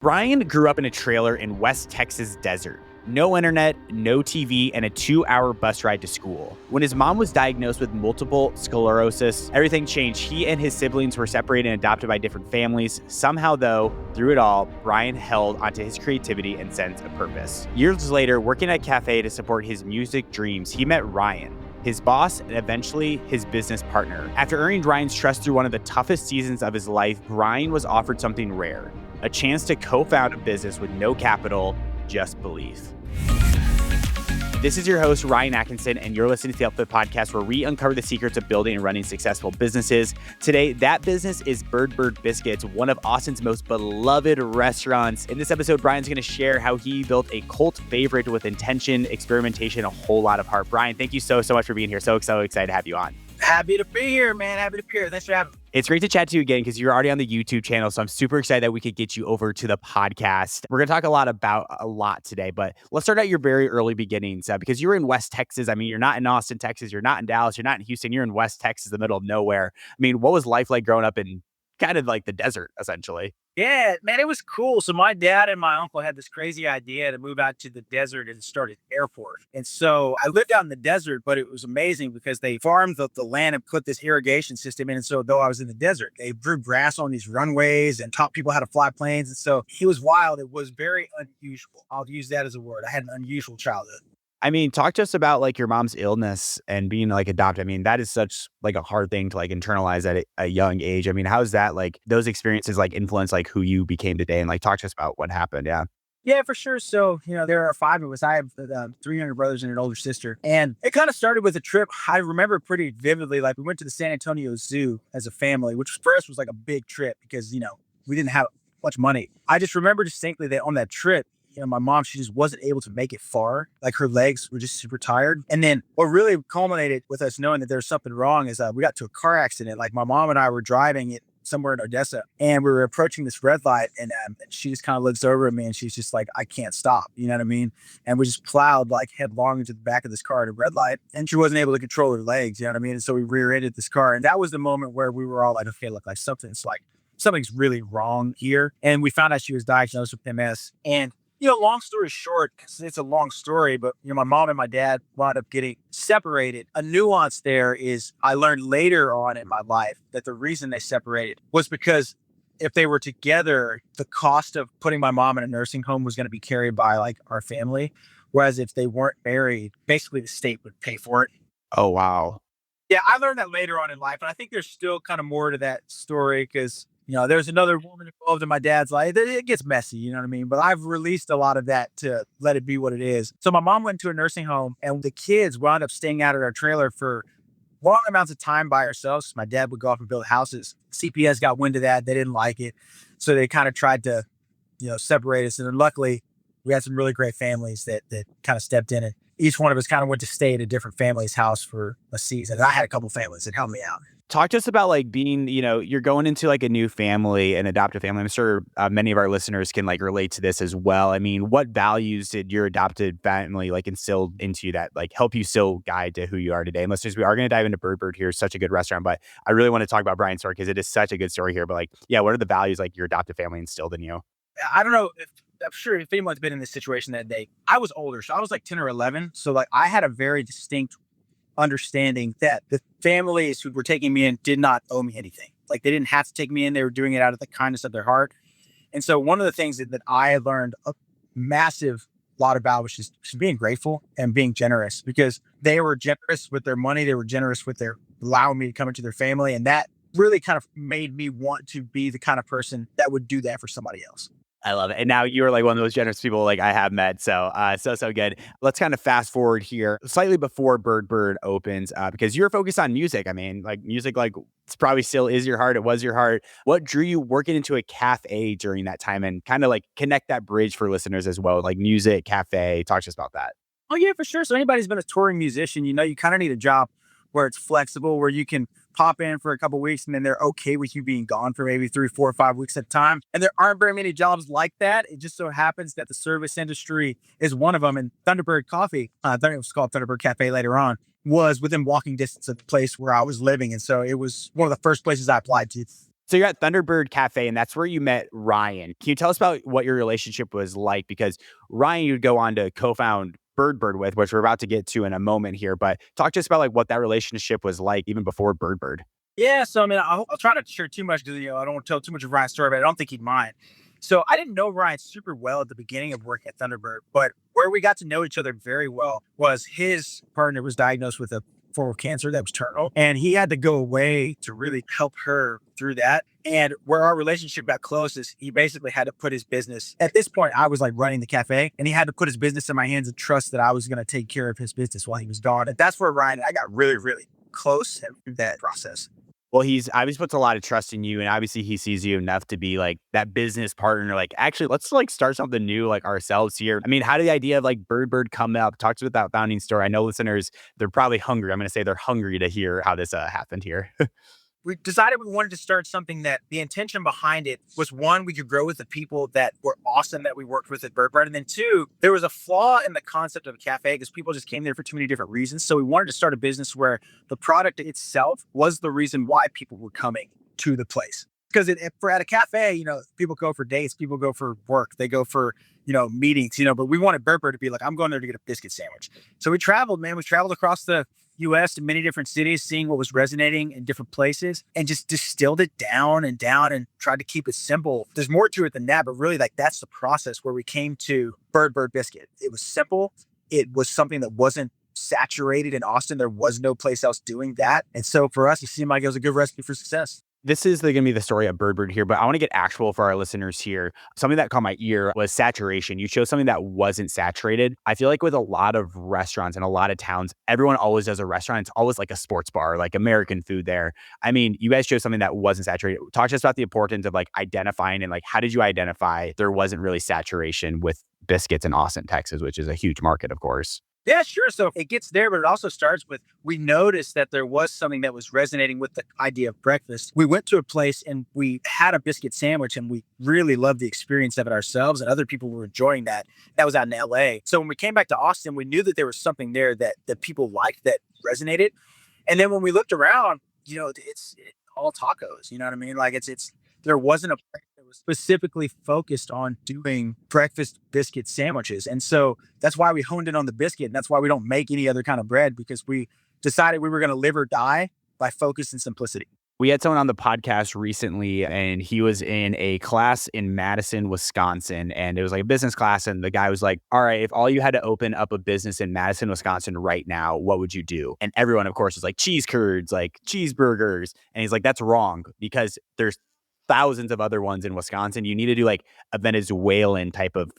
Brian grew up in a trailer in West Texas desert. No internet, no TV, and a 2-hour bus ride to school. When his mom was diagnosed with multiple sclerosis, everything changed. He and his siblings were separated and adopted by different families. Somehow, though, through it all, Brian held onto his creativity and sense of purpose. Years later, working at a cafe to support his music dreams, he met Ryan, his boss, and eventually his business partner. After earning Ryan's trust through one of the toughest seasons of his life, Brian was offered something rare: a chance to co-found a business with no capital, just belief. This is your host, Ryan Atkinson, and you're listening to the Upfit Podcast, where we uncover the secrets of building and running successful businesses. Today, that business is Bird Biscuits, one of Austin's most beloved restaurants. In this episode, Brian's going to share how he built a cult favorite with intention, experimentation, a whole lot of heart. Brian, thank you so much for being here. So excited to have you on. Happy to be here, man. Happy to be here. Thanks for having me. It's great to chat to you again because you're already on the YouTube channel. So I'm super excited that we could get you over to the podcast. We're going to talk about a lot today, but let's start at your very early beginnings because you were in West Texas. I mean, you're not in Austin, Texas. You're not in Dallas. You're not in Houston. You're in West Texas, the middle of nowhere. I mean, what was life like growing up in kind of like the desert, essentially? Yeah, man, it was cool. So my dad and my uncle had this crazy idea to move out to the desert and start an airport. And so I lived out in the desert, but it was amazing because they farmed the land and put this irrigation system in. And so though I was in the desert, they grew grass on these runways and taught people how to fly planes. And so it was wild. It was very unusual. I'll use that as a word. I had an unusual childhood. I mean, talk to us about like your mom's illness and being like adopted. I mean, that is such like a hard thing to like internalize at a young age. I mean, how's that like those experiences like influence like who you became today? And like talk to us about what happened. Yeah. Yeah, for sure. So, there are 5 of us. I have 3 younger brothers and an older sister. And it kind of started with a trip. I remember pretty vividly, like we went to the San Antonio Zoo as a family, which for us was like a big trip because, we didn't have much money. I just remember distinctly that on that trip, my mom, she just wasn't able to make it far. Like her legs were just super tired. And then what really culminated with us knowing that there was something wrong is we got to a car accident. Like my mom and I were driving it somewhere in Odessa and we were approaching this red light and she just kind of looks over at me and she's just like, I can't stop. You know what I mean? And we just plowed like headlong into the back of this car at a red light and she wasn't able to control her legs. You know what I mean? And so we rear-ended this car. And that was the moment where we were all like, okay, look, like something's really wrong here. And we found out she was diagnosed with MS. And long story short, 'cause it's a long story, but my mom and my dad wound up getting separated. A nuance there is I learned later on in my life that the reason they separated was because if they were together, the cost of putting my mom in a nursing home was going to be carried by like our family. Whereas if they weren't married, basically the state would pay for it. Oh, wow. Yeah, I learned that later on in life. And I think there's still kind of more to that story because there's another woman involved in my dad's life. It gets messy, you know what I mean? But I've released a lot of that to let it be what it is. So my mom went to a nursing home and the kids wound up staying out at our trailer for long amounts of time by ourselves. My dad would go off and build houses. CPS got wind of that. They didn't like it. So they kind of tried to, separate us. And then luckily we had some really great families that kind of stepped in and each one of us kind of went to stay at a different family's house for a season. And I had a couple families that helped me out. Talk to us about like being, you're going into like a new family, an adoptive family. I'm sure many of our listeners can like relate to this as well. I mean, what values did your adopted family like instill into you that like help you still guide to who you are today? And listeners, we are going to dive into Bird here. Such a good restaurant, but I really want to talk about Brian's story because it is such a good story here. But like, yeah, what are the values like your adoptive family instilled in you? I don't know. I'm sure if anyone's been in this situation that day, I was older. So I was like 10 or 11. So like I had a very distinct understanding that the families who were taking me in did not owe me anything. Like they didn't have to take me in. They were doing it out of the kindness of their heart. And so one of the things that I learned a massive lot about was just being grateful and being generous because they were generous with their money. They were generous with their allowing me to come into their family. And that really kind of made me want to be the kind of person that would do that for somebody else. I love it. And now you're like one of those generous people like I have met. So, so good. Let's kind of fast forward here slightly before Bird opens because you're focused on music. I mean, like music, like it's probably still is your heart. It was your heart. What drew you working into a cafe during that time and kind of like connect that bridge for listeners as well? Like music, cafe, talk to us about that. Oh yeah, for sure. So anybody's been a touring musician, you kind of need a job where it's flexible, where you can pop in for a couple of weeks and then they're okay with you being gone for maybe 3, 4, or 5 weeks at a time. And there aren't very many jobs like that. It just so happens that the service industry is one of them. And Thunderbird Coffee, I thought it was called Thunderbird Cafe later on, was within walking distance of the place where I was living. And so it was one of the first places I applied to. So you're at Thunderbird Cafe, and that's where you met Ryan. Can you tell us about what your relationship was like? Because Ryan, you'd go on to co-found Bird with, which we're about to get to in a moment here. But talk to us about like what that relationship was like even before Bird. Yeah, so I mean, I'll try not to share too much because I don't want to tell too much of Ryan's story, but I don't think he'd mind. So I didn't know Ryan super well at the beginning of working at Thunderbird, but where we got to know each other very well was his partner was diagnosed with a form of cancer that was terminal, and he had to go away to really help her through that. And where our relationship got close is he basically had to put his business. At this point, I was like running the cafe, and he had to put his business in my hands and trust that I was going to take care of his business while he was gone. And that's where Ryan and I got really, really close through that process. Well, he's obviously puts a lot of trust in you, and obviously he sees you enough to be like that business partner. Like, actually, let's like start something new, like ourselves here. I mean, how did the idea of like Bird come up? Talk to us about that founding story. I know listeners, they're probably hungry. I'm going to say they're hungry to hear how this happened here. We decided we wanted to start something that the intention behind it was, one, we could grow with the people that were awesome that we worked with at Bird. And then two, there was a flaw in the concept of a cafe because people just came there for too many different reasons. So we wanted to start a business where the product itself was the reason why people were coming to the place. Because if we're at a cafe, people go for dates, people go for work, they go for, meetings, but we wanted Bird to be like, I'm going there to get a biscuit sandwich. So we traveled, man. We traveled across the US to many different cities, seeing what was resonating in different places and just distilled it down and tried to keep it simple. There's more to it than that, but really like that's the process where we came to Bird Biscuit. It was simple. It was something that wasn't saturated in Austin. There was no place else doing that. And so for us, it seemed like it was a good recipe for success. This is going to be the story of Bird here, but I want to get actual for our listeners here. Something that caught my ear was saturation. You chose something that wasn't saturated. I feel like with a lot of restaurants and a lot of towns, everyone always does a restaurant. It's always like a sports bar, like American food there. I mean, you guys chose something that wasn't saturated. Talk to us about the importance of like identifying and like, how did you identify there wasn't really saturation with biscuits in Austin, Texas, which is a huge market, of course. Yeah, sure. So it gets there, but it also starts with, we noticed that there was something that was resonating with the idea of breakfast. We went to a place and we had a biscuit sandwich and we really loved the experience of it ourselves, and other people were enjoying that. That was out in LA. So when we came back to Austin, we knew that there was something there that people liked, that resonated. And then when we looked around, it's all tacos. You know what I mean? Like there wasn't a place that was specifically focused on doing breakfast biscuit sandwiches. And so that's why we honed in on the biscuit. And that's why we don't make any other kind of bread, because we decided we were going to live or die by focus and simplicity. We had someone on the podcast recently, and he was in a class in Madison, Wisconsin, and it was like a business class. And the guy was like, all right, if all you had to open up a business in Madison, Wisconsin right now, what would you do? And everyone, of course, was like cheese curds, like cheeseburgers. And he's like, that's wrong, because there's thousands of other ones in Wisconsin. You need to do like a Venezuelan type of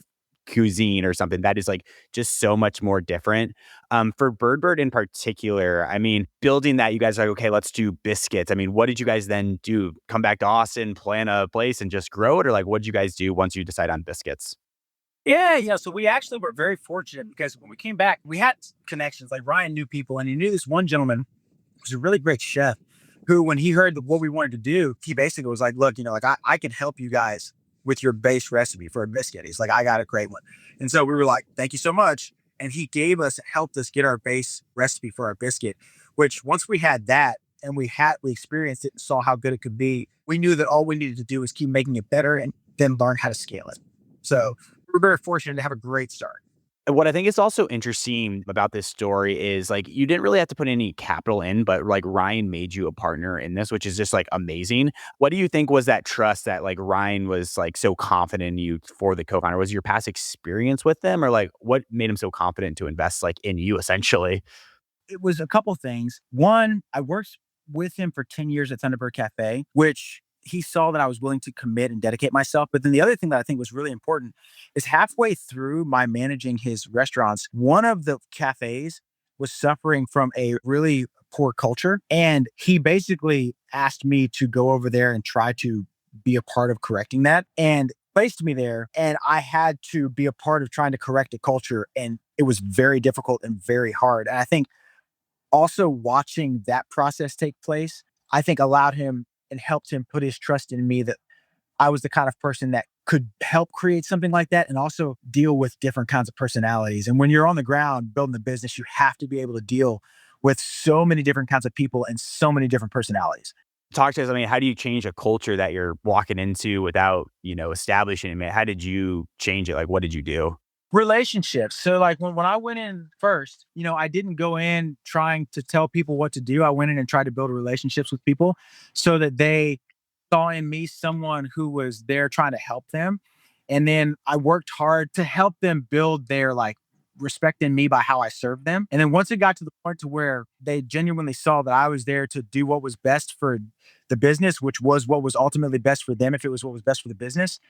cuisine or something that is like just so much more different. For Bird in particular, I mean, building that, you guys are like, okay, let's do biscuits. I mean, what did you guys then do? Come back to Austin, plan a place and just grow it? Or like, what did you guys do once you decide on biscuits? Yeah. So we actually were very fortunate because when we came back, we had connections. Like Ryan knew people, and he knew this one gentleman who was a really great chef who, when he heard what we wanted to do, he basically was like, look, like I can help you guys with your base recipe for a biscuit. He's like, I got a great one. And so we were like, thank you so much. And he helped us get our base recipe for our biscuit, which once we had that and we experienced it and saw how good it could be, we knew that all we needed to do was keep making it better and then learn how to scale it. So we're very fortunate to have a great start. What I think is also interesting about this story is like, you didn't really have to put any capital in, but like Ryan made you a partner in this, which is just like amazing. What do you think was that trust that like Ryan was like so confident in you for the co-founder? Was your past experience with them, or like what made him so confident to invest like in you essentially? It was a couple things. One, I worked with him for 10 years at Thunderbird Cafe, which he saw that I was willing to commit and dedicate myself. But then the other thing that I think was really important is halfway through my managing his restaurants, one of the cafes was suffering from a really poor culture. And he basically asked me to go over there and try to be a part of correcting that, and placed me there. And I had to be a part of trying to correct a culture. And it was very difficult and very hard. And I think also watching that process take place, I think allowed him and helped him put his trust in me that I was the kind of person that could help create something like that and also deal with different kinds of personalities. And when you're on the ground building the business, you have to be able to deal with so many different kinds of people and so many different personalities. Talk to us. I mean, how do you change a culture that you're walking into without, establishing it? Man, how did you change it? Like, what did you do? Relationships. So like when I went in first, I didn't go in trying to tell people what to do. I went in and tried to build relationships with people so that they saw in me someone who was there trying to help them. And then I worked hard to help them build their like respect in me by how I served them. And then once it got to the point to where they genuinely saw that I was there to do what was best for the business, which was what was ultimately best for them if it was what was best for the business,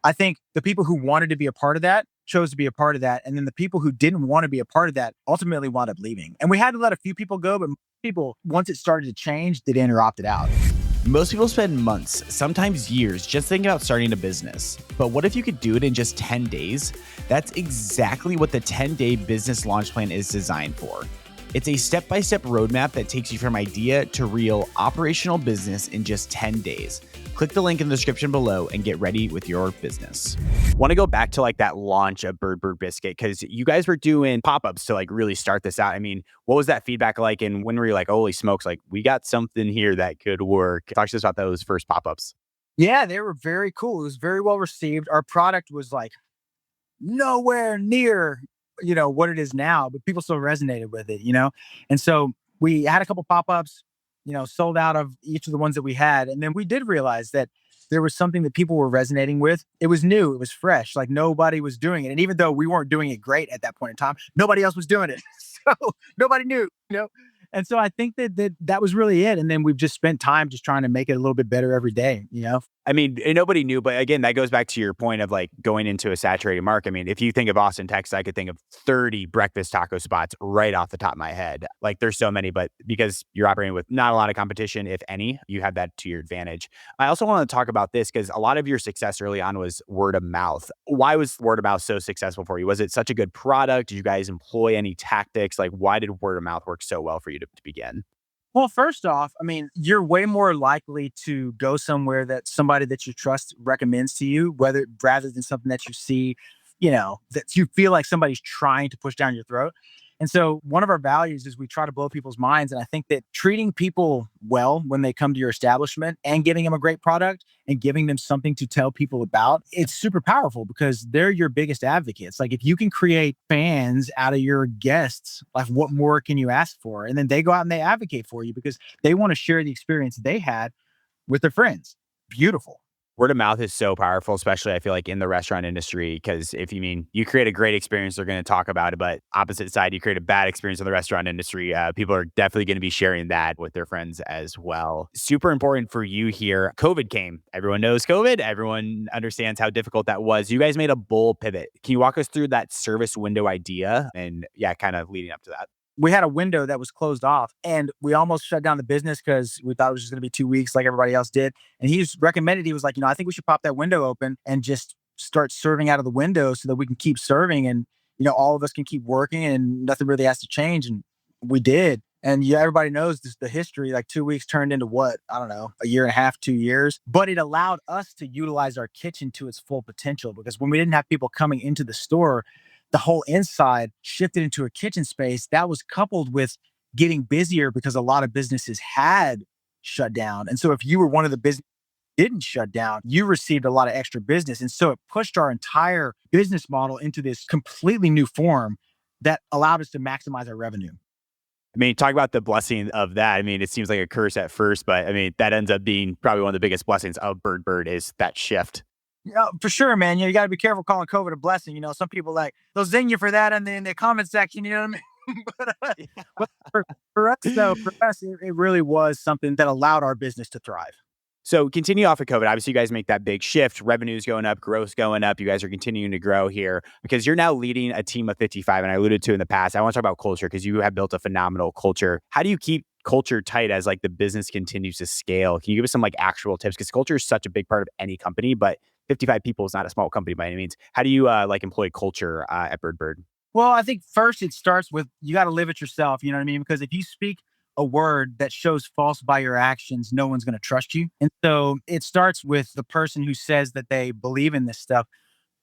I think the people who wanted to be a part of that chose to be a part of that. And then the people who didn't want to be a part of that ultimately wound up leaving. And we had to let a few people go, but people, once it started to change, they didn't opt it out. Most people spend months, sometimes years, just thinking about starting a business. But what if you could do it in just 10 days? That's exactly what the 10-day business launch plan is designed for. It's a step-by-step roadmap that takes you from idea to real operational business in just 10 days. Click the link in the description below and get ready with your business. Want to go back to like that launch of Bird Biscuit, because you guys were doing pop-ups to like really start this out. I mean, what was that feedback like? And when were you like, holy smokes, like we got something here that could work? Talk to us about those first pop-ups. Yeah, they were very cool. It was very well received. Our product was like nowhere near, what it is now, but people still resonated with it. And so we had a couple pop-ups, sold out of each of the ones that we had. And then we did realize that there was something that people were resonating with. It was new, it was fresh, like nobody was doing it. And even though we weren't doing it great at that point in time, nobody else was doing it. So nobody knew. And so I think that was really it. And then we've just spent time just trying to make it a little bit better every day. I mean, nobody knew, but again, that goes back to your point of like going into a saturated market. I mean, if you think of Austin, Texas, I could think of 30 breakfast taco spots right off the top of my head. Like there's so many, but because you're operating with not a lot of competition, if any, you have that to your advantage. I also want to talk about this because a lot of your success early on was word of mouth. Why was word of mouth so successful for you? Was it such a good product? Did you guys employ any tactics? Like why did word of mouth work so well for you to begin? Well, first off, I mean, you're way more likely to go somewhere that somebody that you trust recommends to you, whether rather than something that you see, that you feel like somebody's trying to push down your throat. And so one of our values is we try to blow people's minds. And I think that treating people well when they come to your establishment and giving them a great product and giving them something to tell people about, it's super powerful because they're your biggest advocates. Like if you can create fans out of your guests, like what more can you ask for? And then they go out and they advocate for you because they want to share the experience they had with their friends. Beautiful. Word of mouth is so powerful, especially I feel like in the restaurant industry, because if you create a great experience, they're going to talk about it. But opposite side, you create a bad experience in the restaurant industry, people are definitely going to be sharing that with their friends as well. Super important for you here. COVID came. Everyone knows COVID. Everyone understands how difficult that was. You guys made a bold pivot. Can you walk us through that service window idea and yeah, kind of leading up to that? We had a window that was closed off and we almost shut down the business because we thought it was just going to be 2 weeks like everybody else did. And he's recommended, he was like, I think we should pop that window open and just start serving out of the window so that we can keep serving and, all of us can keep working and nothing really has to change. And we did. And yeah, everybody knows this, the history, like 2 weeks turned into what? I don't know, a year and a half, 2 years. But it allowed us to utilize our kitchen to its full potential because when we didn't have people coming into the store, the whole inside shifted into a kitchen space that was coupled with getting busier because a lot of businesses had shut down. And so if you were one of the business didn't shut down, you received a lot of extra business. And so it pushed our entire business model into this completely new form that allowed us to maximize our revenue. I mean, talk about the blessing of that. I mean, it seems like a curse at first, but I mean, that ends up being probably one of the biggest blessings of Bird is that shift. Yeah, for sure, man. You got to be careful calling COVID a blessing. Some people like they'll zing you for that in the comment section. You know what I mean? but for us, though, it really was something that allowed our business to thrive. So continue off of COVID. Obviously, you guys make that big shift. Revenue's going up, growth's going up. You guys are continuing to grow here because you're now leading a team of 55. And I alluded to in the past, I want to talk about culture because you have built a phenomenal culture. How do you keep culture tight as like the business continues to scale? Can you give us some like actual tips? Because culture is such a big part of any company, but 55 people is not a small company by any means. How do you like employ culture at Bird? Well, I think first it starts with you got to live it yourself. You know what I mean? Because if you speak a word that shows false by your actions, no one's going to trust you. And so it starts with the person who says that they believe in this stuff,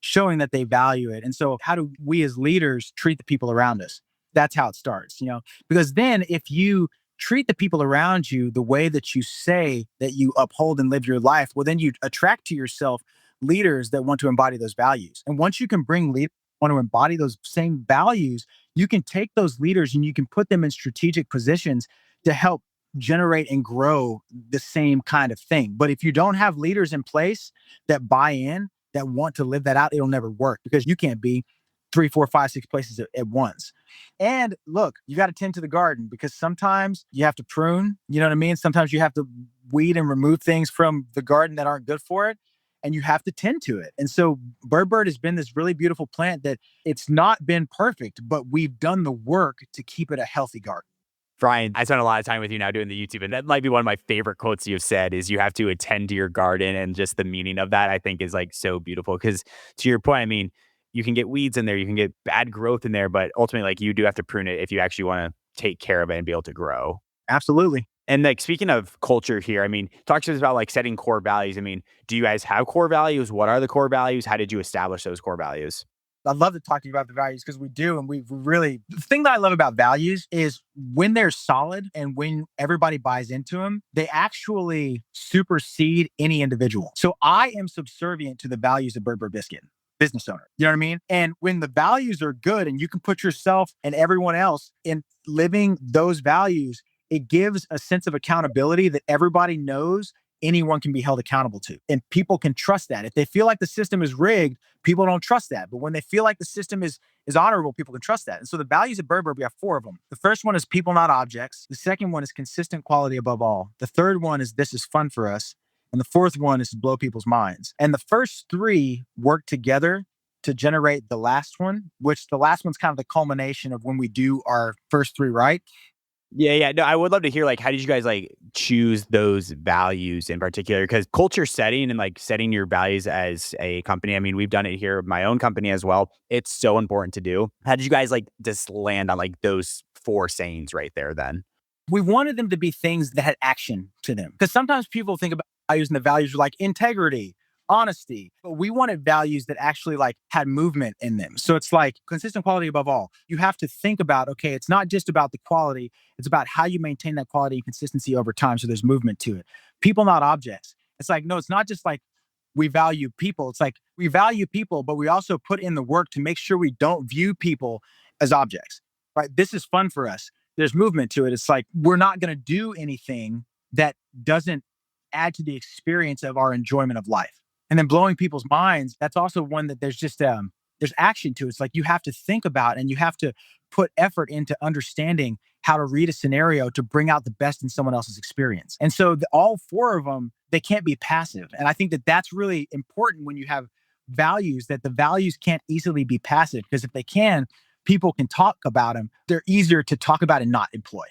showing that they value it. And so how do we as leaders treat the people around us? That's how it starts, because then if you treat the people around you the way that you say that you uphold and live your life, well, then you attract to yourself leaders that want to embody those values. And once you can bring leaders who want to embody those same values, you can take those leaders and you can put them in strategic positions to help generate and grow the same kind of thing. But if you don't have leaders in place that buy in, that want to live that out, it'll never work because you can't be three, four, five, six places at once. And look, you got to tend to the garden because sometimes you have to prune, you know what I mean? Sometimes you have to weed and remove things from the garden that aren't good for it. And you have to tend to it. And so Bird has been this really beautiful plant that it's not been perfect, but we've done the work to keep it a healthy garden. Brian, I spent a lot of time with you now doing the YouTube, and that might be one of my favorite quotes you've said is you have to attend to your garden, and just the meaning of that I think is like so beautiful. Because to your point, I mean, you can get weeds in there, you can get bad growth in there, but ultimately, like you do have to prune it if you actually want to take care of it and be able to grow. Absolutely. And like speaking of culture here, I mean, talk to us about like setting core values. I mean, do you guys have core values? What are the core values? How did you establish those core values? I'd love to talk to you about the values because we do. And we really, the thing that I love about values is when they're solid and when everybody buys into them, they actually supersede any individual. So I am subservient to the values of Bird Biscuit, business owner. You know what I mean? And when the values are good and you can put yourself and everyone else in living those values, it gives a sense of accountability that everybody knows anyone can be held accountable to. And people can trust that. If they feel like the system is rigged, people don't trust that. But when they feel like the system is honorable, people can trust that. And so the values of Bird, we have four of them. The first one is people, not objects. The second one is consistent quality above all. The third one is this is fun for us. And the fourth one is to blow people's minds. And the first three work together to generate the last one, which the last one's kind of the culmination of when we do our first three right. Yeah, yeah. No, I would love to hear like how did you guys like choose those values in particular? Because culture setting and like setting your values as a company. I mean, we've done it here with my own company as well. It's so important to do. How did you guys like just land on like those four sayings right there then? We wanted them to be things that had action to them. Because sometimes people think about values and the values are like integrity, honesty. But we wanted values that actually like had movement in them. So it's like consistent quality above all. You have to think about, okay, it's not just about the quality, it's about how you maintain that quality and consistency over time. So there's movement to it. People, not objects. It's like, no, it's not just like we value people. It's like we value people, but we also put in the work to make sure we don't view people as objects. Right? This is fun for us. There's movement to it. It's like we're not going to do anything that doesn't add to the experience of our enjoyment of life. And then blowing people's minds, that's also one that there's just there's action to it. It's like you have to think about and you have to put effort into understanding how to read a scenario to bring out the best in someone else's experience. And so all four of them, they can't be passive. And I think that that's really important when you have values, that the values can't easily be passive, because if they can, people can talk about them. They're easier to talk about and not employ.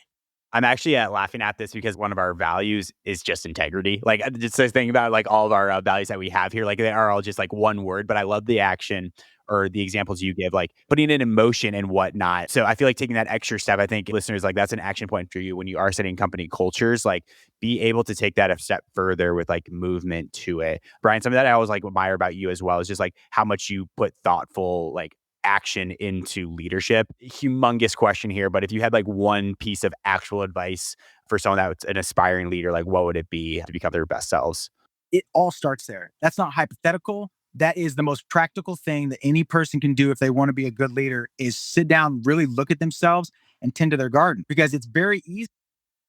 I'm actually laughing at this because one of our values is just integrity. Like just this thing about like all of our values that we have here, like they are all just like one word, but I love the action or the examples you give, like putting it in motion and whatnot. So I feel like taking that extra step, I think listeners, like that's an action point for you when you are setting company cultures, like be able to take that a step further with like movement to it. Brian, something that I always like admire about you as well is just like how much you put thoughtful, like action into leadership. Humongous question here, but if you had like one piece of actual advice for someone that's an aspiring leader, like what would it be to become their best selves? It all starts there. That's not hypothetical. That is the most practical thing that any person can do if they want to be a good leader, is sit down, really look at themselves and tend to their garden, because it's very easy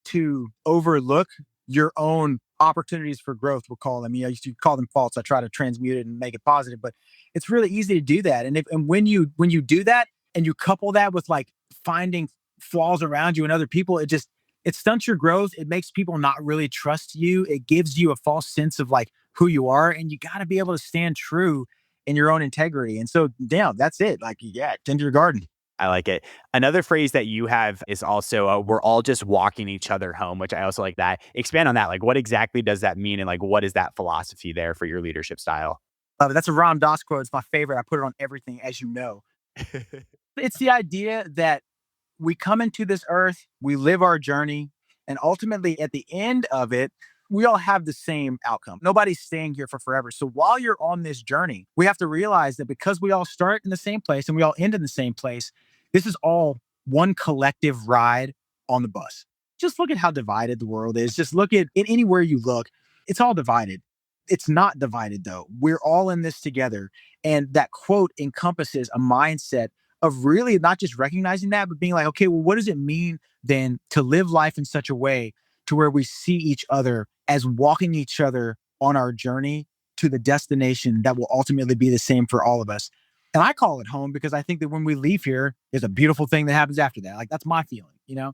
to overlook your own opportunities for growth. We'll call them. I used to call them faults. I try to transmute it and make it positive, but it's really easy to do that. And when you do that and you couple that with like finding flaws around you and other people, it stunts your growth. It makes people not really trust you. It gives you a false sense of like who you are, and you got to be able to stand true in your own integrity. And so, yeah, that's it. Like, yeah, tend to your garden. I like it. Another phrase that you have is also, we're all just walking each other home, which I also like that. Expand on that. Like, what exactly does that mean? And like, what is that philosophy there for your leadership style? Love it. That's a Ram Dass quote. It's my favorite. I put it on everything, as you know. It's the idea that we come into this earth, we live our journey, and ultimately at the end of it, we all have the same outcome. Nobody's staying here for forever. So while you're on this journey, we have to realize that because we all start in the same place and we all end in the same place, this is all one collective ride on the bus. just look at how divided the world is. Just look at it anywhere you look. It's all divided. It's not divided though. We're all in this together. And that quote encompasses a mindset of really not just recognizing that, but being like, okay, well, what does it mean then to live life in such a way to where we see each other as walking each other on our journey to the destination that will ultimately be the same for all of us. And I call it home because I think that when we leave here, there's a beautiful thing that happens after that. Like that's my feeling, you know?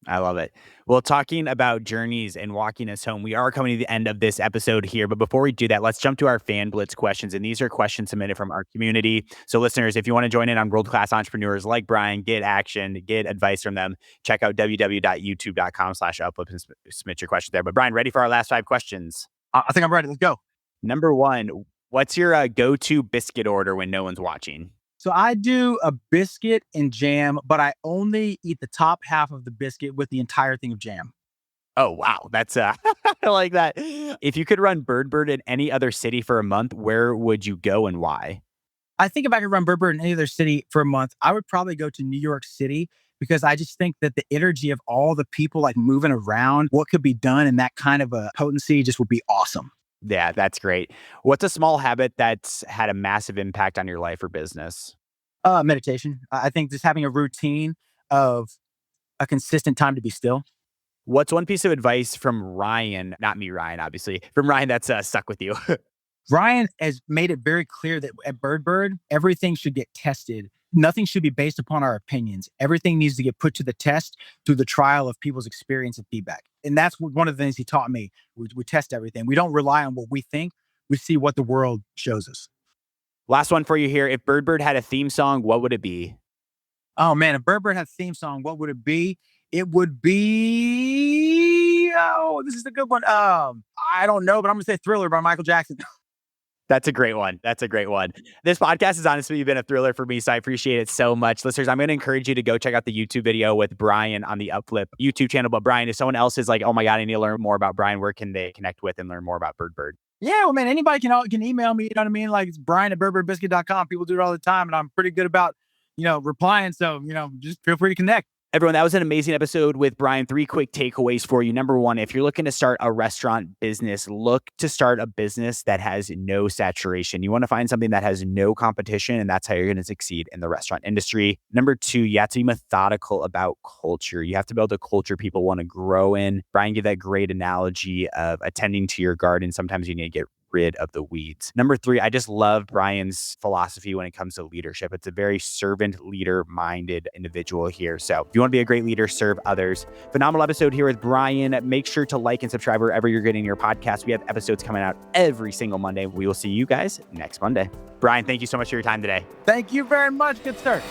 I love it. Well, talking about journeys and walking us home, we are coming to the end of this episode here. But before we do that, let's jump to our Fan Blitz questions. And these are questions submitted from our community. So listeners, if you want to join in on world-class entrepreneurs like Brian, get action, get advice from them, check out www.youtube.com/uplift and submit your question there. But Brian, ready for our last 5 questions? I think I'm ready. Let's go. Number 1, what's your go-to biscuit order when no one's watching? So I do a biscuit and jam, but I only eat the top half of the biscuit with the entire thing of jam. Oh, wow. That's I like that. If you could run Bird in any other city for a month, where would you go and why? I think if I could run Bird in any other city for a month, I would probably go to New York City because I just think that the energy of all the people like moving around, what could be done in that kind of a potency just would be awesome. Yeah, that's great. What's a small habit that's had a massive impact on your life or business? Meditation. I think just having a routine of a consistent time to be still. What's one piece of advice from Ryan, not me, Ryan, obviously, from Ryan that's stuck with you? Ryan has made it very clear that at Bird, everything should get tested. Nothing should be based upon our opinions. Everything needs to get put to the test through the trial of people's experience and feedback. And that's one of the things he taught me. We test everything. We don't rely on what we think. We see what the world shows us. Last one for you here. If Bird had a theme song, what would it be? Oh man, if Bird had a theme song, what would it be? It would be, oh, this is a good one. I don't know, but I'm gonna say Thriller by Michael Jackson. That's a great one. That's a great one. This podcast has honestly been a thriller for me, so I appreciate it so much. Listeners, I'm going to encourage you to go check out the YouTube video with Brian on the Uplift YouTube channel. But Brian, if someone else is like, oh my God, I need to learn more about Brian, where can they connect with and learn more about Bird? Yeah, well, man, anybody can email me, you know what I mean? Like it's Brian@birdbirdbiscuit.com. People do it all the time, and I'm pretty good about, replying. So, just feel free to connect. Everyone, that was an amazing episode with Brian. 3 quick takeaways for you. Number 1, if you're looking to start a restaurant business, look to start a business that has no saturation. You want to find something that has no competition, and that's how you're going to succeed in the restaurant industry. Number 2, you have to be methodical about culture. You have to build a culture people want to grow in. Brian gave that great analogy of attending to your garden. Sometimes you need to get rid of the weeds. Number 3, I just love Brian's philosophy when it comes to leadership. It's a very servant leader minded individual here. So if you want to be a great leader, serve others. Phenomenal episode here with Brian. Make sure to like and subscribe wherever you're getting your podcast. We have episodes coming out every single Monday. We will see you guys next Monday. Brian, thank you so much for your time today. Thank you very much. Good start.